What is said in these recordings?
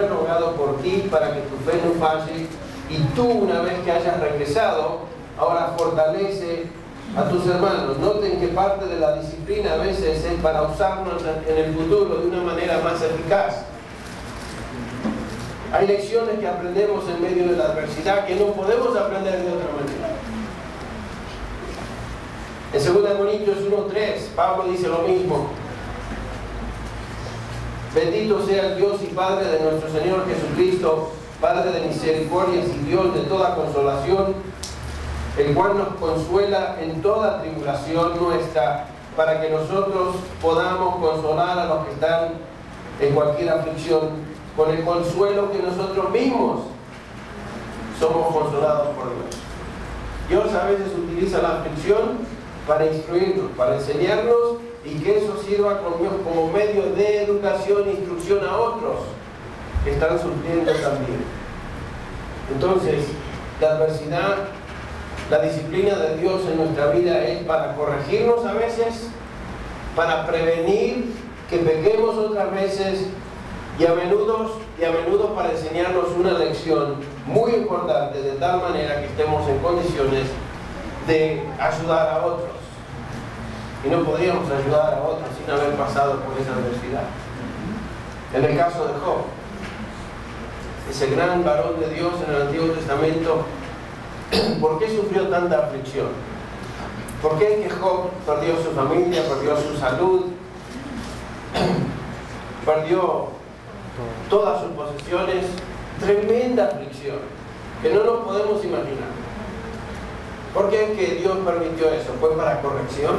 he rogado por ti para que tu fe no falle, y tú, una vez que hayas regresado, ahora fortalece a tus hermanos. Noten que parte de la disciplina a veces es para usarnos en el futuro de una manera más eficaz. Hay lecciones que aprendemos en medio de la adversidad que no podemos aprender de otra manera. En 2 Corintios 1:3, Pablo dice lo mismo. Bendito sea el Dios y Padre de nuestro Señor Jesucristo, Padre de misericordias y Dios de toda consolación, el cual nos consuela en toda tribulación nuestra, para que nosotros podamos consolar a los que están en cualquier aflicción, con el consuelo que nosotros mismos somos consolados por Dios. Dios a veces utiliza la aflicción para instruirnos, para enseñarnos, y que eso sirva como medio de educación e instrucción a otros que están sufriendo también. Entonces, la adversidad, la disciplina de Dios en nuestra vida es para corregirnos a veces, para prevenir que pequemos otras veces, y a menudo para enseñarnos una lección muy importante, de tal manera que estemos en condiciones de ayudar a otros. Y no podríamos ayudar a otros sin haber pasado por esa adversidad. En el caso de Job, ese gran varón de Dios en el Antiguo Testamento, ¿por qué sufrió tanta aflicción? ¿Por qué es que Job perdió su familia, perdió su salud, perdió todas sus posesiones? Tremenda aflicción que no nos podemos imaginar. ¿Por qué es que Dios permitió eso? ¿Fue para corrección?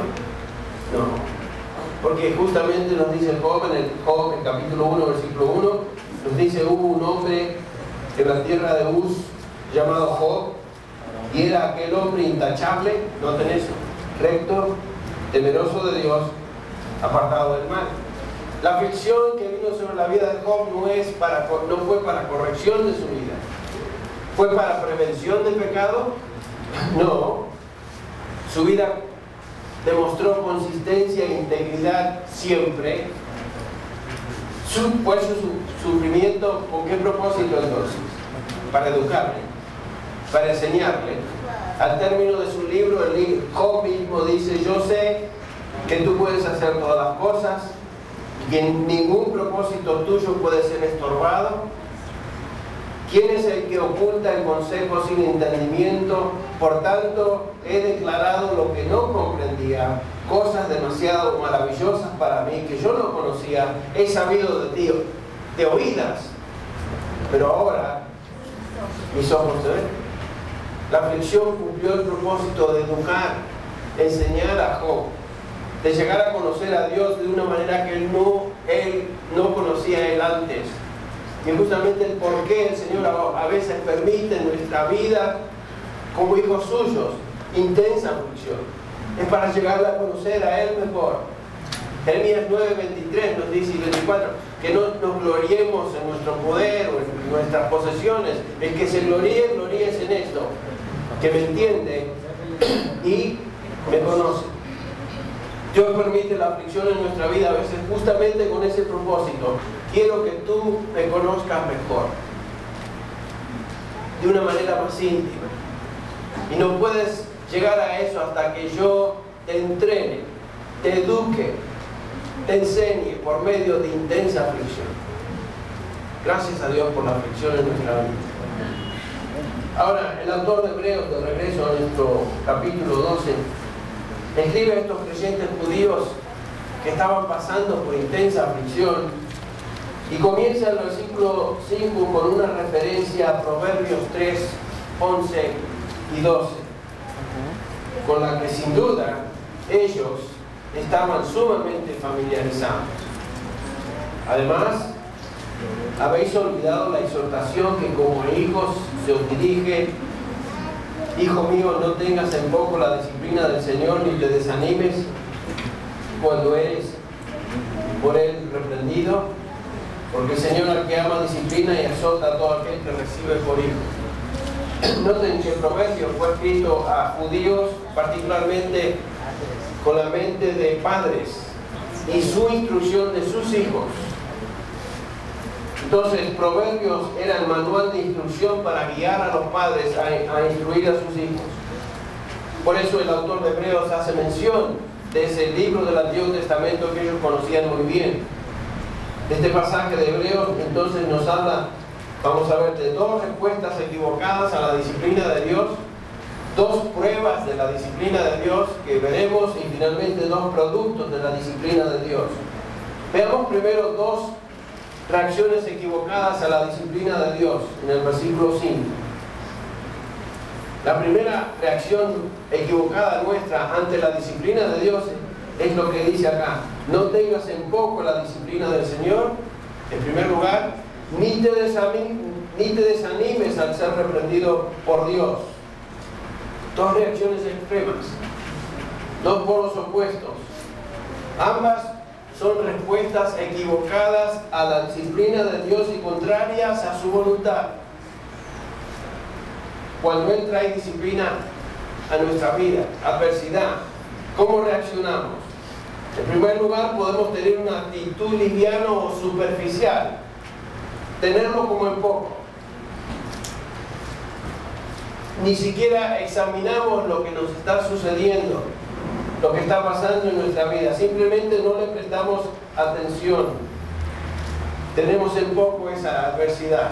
No. Porque justamente nos dice Job en el capítulo 1, versículo 1, nos dice: hubo un hombre en la tierra de Uz llamado Job, y era aquel hombre intachable, noten eso, recto, temeroso de Dios, apartado del mal. La aflicción que vino sobre la vida de Job no fue para corrección de su vida. ¿Fue para prevención del pecado? No. Su vida demostró consistencia e integridad siempre. Fue su sufrimiento, ¿con qué propósito entonces? Para educarle, para enseñarle. Al término de su libro, Job mismo dice: yo sé que tú puedes hacer todas las cosas y que ningún propósito tuyo puede ser estorbado. ¿Quién es el que oculta el consejo sin entendimiento? Por tanto, he declarado lo que no comprendía, cosas demasiado maravillosas para mí que yo no conocía. He sabido de ti de oídas, pero ahora mis ojos se ven. La aflicción cumplió el propósito de educar, enseñar a Job, de llegar a conocer a Dios de una manera que él no conocía a él antes. Y justamente el por qué el Señor a veces permite en nuestra vida, como hijos suyos, intensa aflicción, es para llegar a conocer a Él mejor. Jeremías 9:23 nos dice, y 24, que no nos gloriemos en nuestro poder o en nuestras posesiones. El que se gloríe en esto, que me entiende y me conoce. Dios permite la aflicción en nuestra vida a veces justamente con ese propósito. Quiero que tú me conozcas mejor, de una manera más íntima. Y no puedes llegar a eso hasta que yo te entrene, te eduque, te enseñe por medio de intensa aflicción. Gracias a Dios por la aflicción en nuestra vida. Ahora, el autor de Hebreos, de regreso a nuestro capítulo 12, escribe a estos creyentes judíos que estaban pasando por intensa aflicción, y comienza el versículo 5 con una referencia a Proverbios 3, 11 y 12, con la que sin duda ellos estaban sumamente familiarizados. Además, habéis olvidado la exhortación que como hijos se os dirige: hijo mío, no tengas en poco la disciplina del Señor, ni te desanimes cuando eres por Él reprendido, porque el Señor al que ama disciplina y azota a todo aquel que recibe por hijo. Noten que el proverbio fue escrito a judíos, particularmente con la mente de padres y su instrucción de sus hijos. Entonces, Proverbios era el manual de instrucción para guiar a los padres a instruir a sus hijos. Por eso el autor de Hebreos hace mención de ese libro del Antiguo Testamento que ellos conocían muy bien. Este pasaje de Hebreos entonces nos habla, vamos a ver, de dos respuestas equivocadas a la disciplina de Dios, dos pruebas de la disciplina de Dios que veremos y finalmente dos productos de la disciplina de Dios. Veamos primero dos reacciones equivocadas a la disciplina de Dios en el versículo 5. La primera reacción equivocada nuestra ante la disciplina de Dios es lo que dice acá: no tengas en poco la disciplina del Señor, en primer lugar, ni te desanimes al ser reprendido por Dios. Dos reacciones extremas, dos polos opuestos. Ambas son respuestas equivocadas a la disciplina de Dios y contrarias a su voluntad. Cuando Él trae disciplina a nuestra vida, adversidad, ¿cómo reaccionamos? En primer lugar, podemos tener una actitud liviana o superficial, tenerlo como en poco. Ni siquiera examinamos lo que nos está sucediendo, lo que está pasando en nuestra vida. Simplemente no le prestamos atención. Tenemos en poco esa adversidad.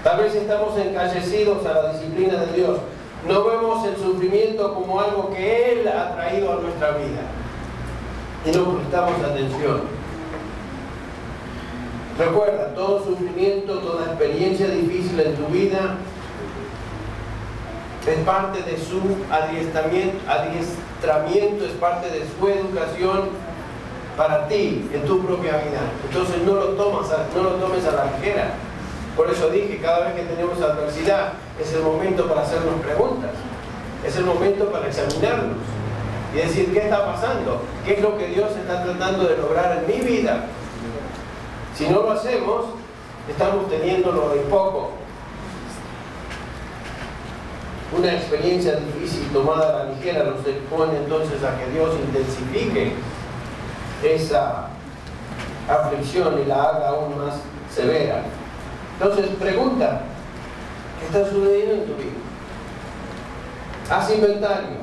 Tal vez estamos encallecidos a la disciplina de Dios. No vemos el sufrimiento como algo que Él ha traído a nuestra vida. Y no prestamos atención. Recuerda, todo sufrimiento, toda experiencia difícil en tu vida es parte de su adiestramiento, es parte de su educación para ti, en tu propia vida. Entonces no lo tomes a la ligera. Por eso dije, cada vez que tenemos adversidad, es el momento para hacernos preguntas. Es el momento para examinarnos y decir, ¿qué está pasando? ¿Qué es lo que Dios está tratando de lograr en mi vida? Si no lo hacemos, estamos teniéndolo en poco. Una experiencia difícil tomada a la ligera nos expone entonces a que Dios intensifique esa aflicción y la haga aún más severa. Entonces, pregunta, ¿qué está sucediendo en tu vida? Haz inventario.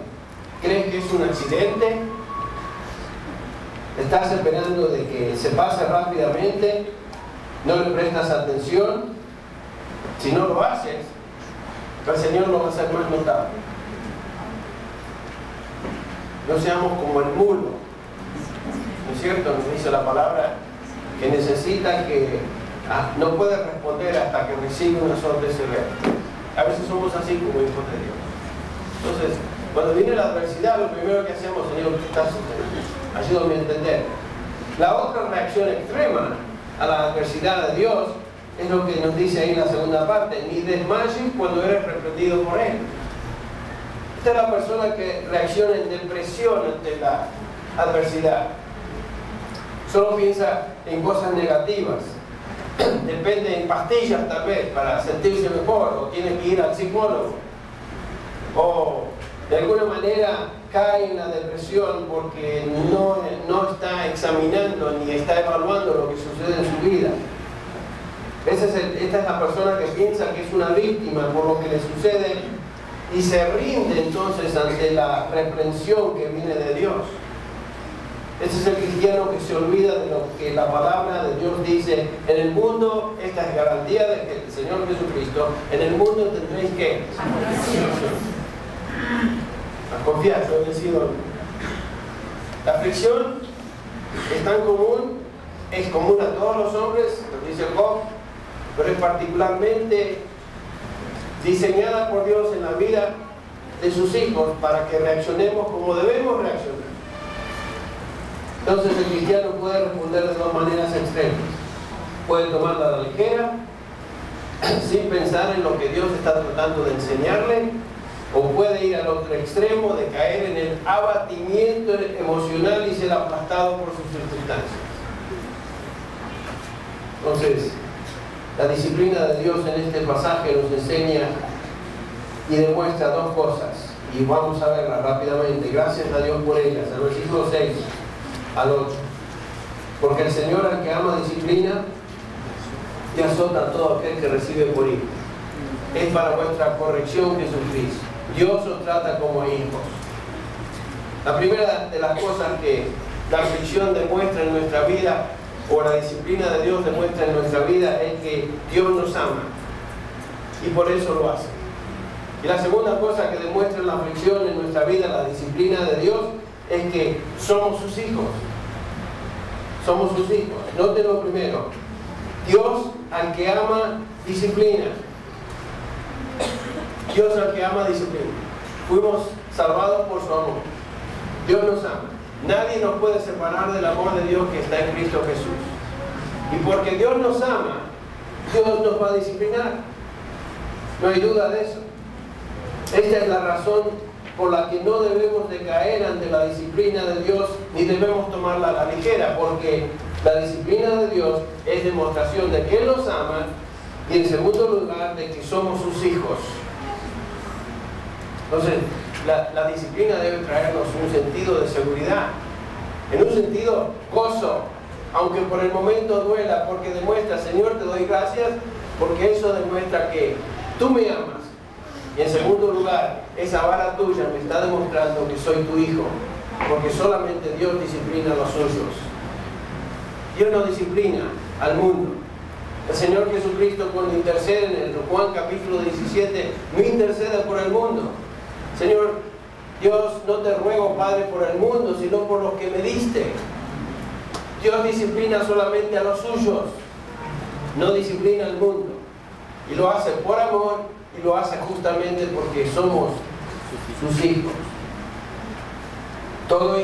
¿Crees que es un accidente? ¿Estás esperando de que se pase rápidamente? ¿No le prestas atención? Si no lo haces, el Señor lo va a hacer más notable. No seamos como el mulo, ¿no es cierto? Nos dice la palabra que necesita que no puede responder hasta que recibe una azote severa. A veces somos así como hijos de Dios. Entonces, cuando viene la adversidad, lo primero que hacemos, Señor, ¿qué está sucediendo? Ayúdame a entender. La otra reacción extrema a la adversidad de Dios es lo que nos dice ahí en la segunda parte: ni desmayes cuando eres reprendido por Él. Esta es la persona que reacciona en depresión ante la adversidad. Solo piensa en cosas negativas. Depende en pastillas tal vez para sentirse mejor, o tiene que ir al psicólogo, o de alguna manera cae en la depresión porque no está examinando ni está evaluando lo que sucede en su vida. Esta es la persona que piensa que es una víctima por lo que le sucede y se rinde entonces ante la reprensión que viene de Dios. Ese es el cristiano que se olvida de lo que la palabra de Dios dice: en el mundo, esta es garantía de que el Señor Jesucristo, en el mundo tendréis que confiar, yo he vencido. La aflicción es tan común, es común a todos los hombres, lo dice Job, pero es particularmente diseñada por Dios en la vida de sus hijos para que reaccionemos como debemos reaccionar. Entonces el cristiano puede responder de dos maneras extremas. Puede tomarla a la ligera, sin pensar en lo que Dios está tratando de enseñarle, o puede ir al otro extremo de caer en el abatimiento emocional y ser aplastado por sus circunstancias. Entonces, la disciplina de Dios en este pasaje nos enseña y demuestra dos cosas, y vamos a verlas rápidamente. Gracias a Dios por ellas. El versículo 6 al 8. Porque el Señor al que ama disciplina y azota a todo aquel que recibe por hijo. Es para vuestra corrección, Jesucristo. Dios os trata como hijos. La primera de las cosas que la aflicción demuestra en nuestra vida, o la disciplina de Dios demuestra en nuestra vida, es que Dios nos ama. Y por eso lo hace. Y la segunda cosa que demuestra la aflicción en nuestra vida, la disciplina de Dios, es que somos sus hijos. Somos sus hijos. Noten lo primero. Dios al que ama, disciplina. Dios al que ama, disciplina. Fuimos salvados por su amor. Dios nos ama. Nadie nos puede separar del amor de Dios que está en Cristo Jesús. Y porque Dios nos ama, Dios nos va a disciplinar. No hay duda de eso. Esta es la razón por la que no debemos de caer ante la disciplina de Dios, ni debemos tomarla a la ligera, porque la disciplina de Dios es demostración de que Él nos ama, y en segundo lugar, de que somos sus hijos. Entonces, la disciplina debe traernos un sentido de seguridad, en un sentido gozo, aunque por el momento duela, porque demuestra, Señor, te doy gracias, porque eso demuestra que tú me amas. Y en segundo lugar, esa vara tuya me está demostrando que soy tu hijo, porque solamente Dios disciplina a los suyos. Dios no disciplina al mundo. El Señor Jesucristo, cuando intercede en el Juan capítulo 17, no intercede por el mundo. Señor, Dios, no te ruego, Padre, por el mundo, sino por los que me diste. Dios disciplina solamente a los suyos, no disciplina al mundo. Y lo hace por amor, y lo hace justamente porque somos sus hijos. Todo